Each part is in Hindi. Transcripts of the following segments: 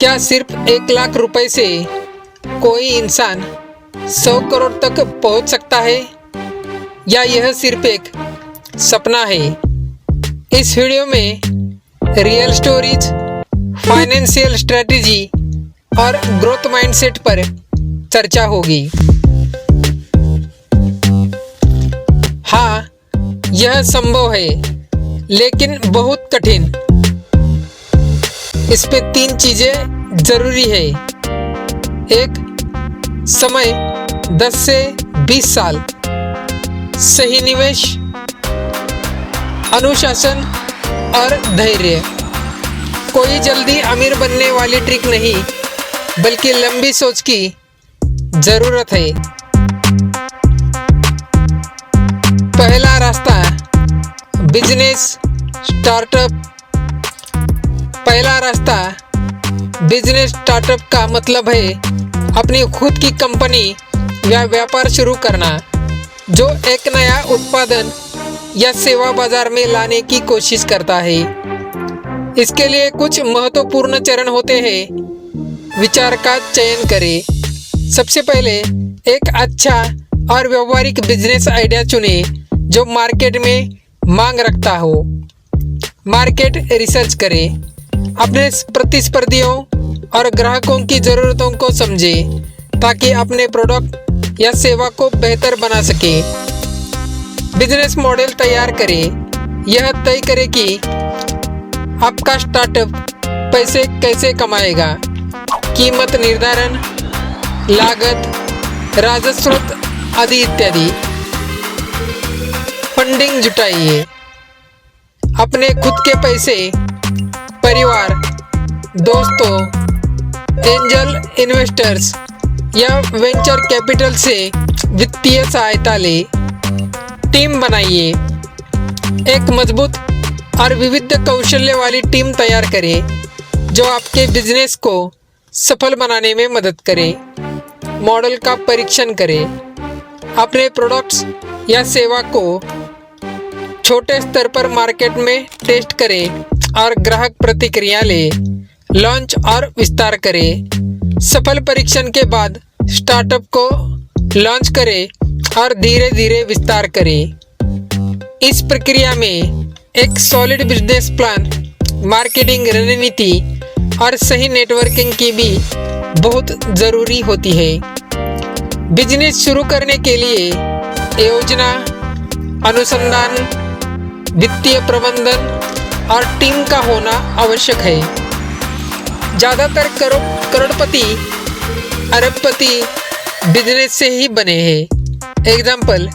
क्या सिर्फ 1 लाख रुपए से कोई इंसान 100 करोड़ तक पहुंच सकता है या यह सिर्फ एक सपना है? इस वीडियो में रियल स्टोरीज, फाइनेंशियल स्ट्रेटजी और ग्रोथ माइंडसेट पर चर्चा होगी। हाँ, यह संभव है, लेकिन बहुत कठिन। इस पे 3 चीजें जरूरी है। एक, समय 10 से 20 साल, सही निवेश, अनुशासन और धैर्य। कोई जल्दी अमीर बनने वाली ट्रिक नहीं, बल्कि लंबी सोच की जरूरत है। पहला रास्ता, बिजनेस स्टार्टअप। पहला रास्ता बिजनेस स्टार्टअप का मतलब है अपनी खुद की कंपनी या व्यापार शुरू करना, जो एक नया उत्पादन या सेवा बाजार में लाने की कोशिश करता है। इसके लिए कुछ महत्वपूर्ण चरण होते हैं। विचार का चयन करें। सबसे पहले एक अच्छा और व्यावहारिक बिजनेस आइडिया चुनें जो मार्केट में मांग रखता हो। मार्केट रिसर्च करें। अपने प्रतिस्पर्धियों और ग्राहकों की ज़रूरतों को समझें ताकि अपने प्रोडक्ट या सेवा को बेहतर बना सके। बिजनेस मॉडल तैयार करें। यह तय करें कि आपका स्टार्टअप पैसे कैसे कमाएगा। कीमत निर्धारण, लागत, राजस्व आदि इत्यादि। फंडिंग जुटाइए। अपने खुद के पैसे, परिवार, दोस्तों, एंजल इन्वेस्टर्स या वेंचर कैपिटल से वित्तीय सहायता ले। टीम बनाइए। एक मजबूत और विविध कौशल्य वाली टीम तैयार करें जो आपके बिजनेस को सफल बनाने में मदद करे। मॉडल का परीक्षण करें। अपने प्रोडक्ट्स या सेवा को छोटे स्तर पर मार्केट में टेस्ट करें और ग्राहक प्रतिक्रिया ले। लॉन्च और विस्तार करें। सफल परीक्षण के बाद स्टार्टअप को लॉन्च करें और धीरे धीरे विस्तार करें। इस प्रक्रिया में एक सॉलिड बिजनेस प्लान, मार्केटिंग रणनीति और सही नेटवर्किंग की भी बहुत ज़रूरी होती है। बिजनेस शुरू करने के लिए योजना, अनुसंधान, वित्तीय प्रबंधन और टीम का होना आवश्यक है। ज़्यादातर करोड़पति, अरबपति बिजनेस से ही बने हैं। एग्जाम्पल,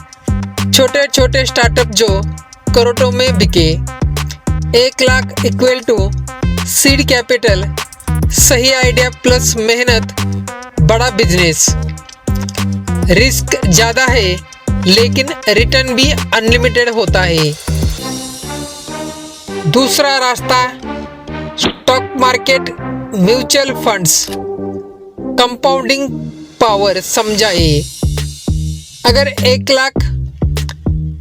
छोटे छोटे स्टार्टअप जो करोड़ों में बिके। 1 lakh equal to seed capital, सही आइडिया प्लस मेहनत, बड़ा बिजनेस। रिस्क ज़्यादा है, लेकिन रिटर्न भी अनलिमिटेड होता है। दूसरा रास्ता, stock market, mutual funds. Compounding power समझाइए। अगर 1 लाख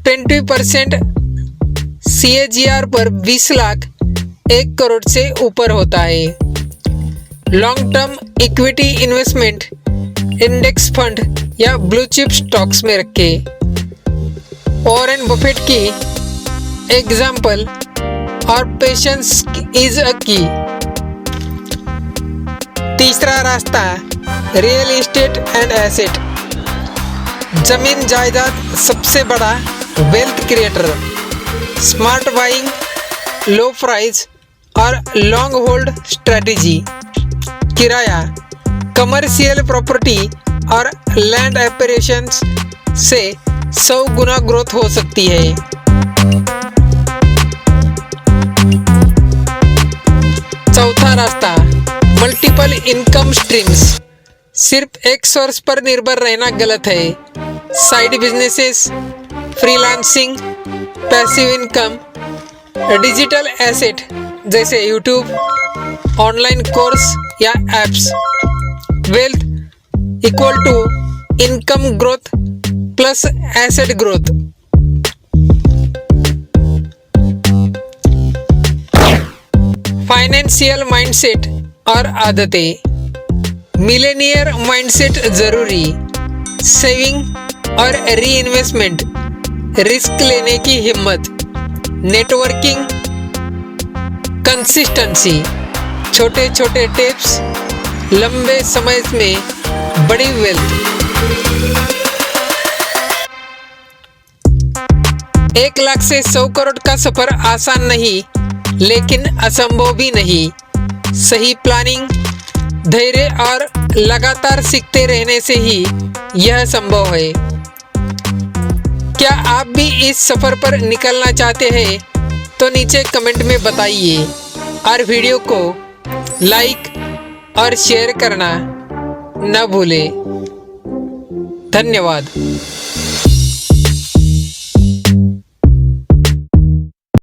20% CAGR पर 20 लाख 1 करोड़ से ऊपर होता है। Long term equity investment, index fund या ब्लू चिप स्टॉक्स में रखें। वॉरेन बफेट की एग्जाम्पल और पेशेंस इज अ की। तीसरा रास्ता, रियल एस्टेट एंड एसेट। जमीन जायदाद सबसे बड़ा वेल्थ क्रिएटर। स्मार्ट बाइंग, लो प्राइस और लॉन्ग होल्ड स्ट्रेटजी। किराया, कमर्शियल प्रॉपर्टी और लैंड ऑपरेशंस से 100 गुना ग्रोथ हो सकती है। चौथा रास्ता, मल्टीपल इनकम स्ट्रीम्स। सिर्फ एक सोर्स पर निर्भर रहना गलत है। Side businesses, freelancing, passive income, digital asset जैसे यूट्यूब, ऑनलाइन कोर्स या apps. Wealth equal to income growth plus asset growth. Financial mindset और आदतें, मिलेनियर माइंडसेट जरूरी, सेविंग और री इन्वेस्टमेंट, रिस्क लेने की हिम्मत, नेटवर्किंग, कंसिस्टेंसी, छोटे छोटे टिप्स, लंबे समय में बड़ी वेल्थ। 1 लाख से 100 करोड़ का सफर आसान नहीं, लेकिन असंभव भी नहीं। सही प्लानिंग, धैर्य और लगातार सीखते रहने से ही यह संभव है। क्या आप भी इस सफर पर निकलना चाहते हैं? तो नीचे कमेंट में बताइए और वीडियो को लाइक और शेयर करना न भूलें। धन्यवाद।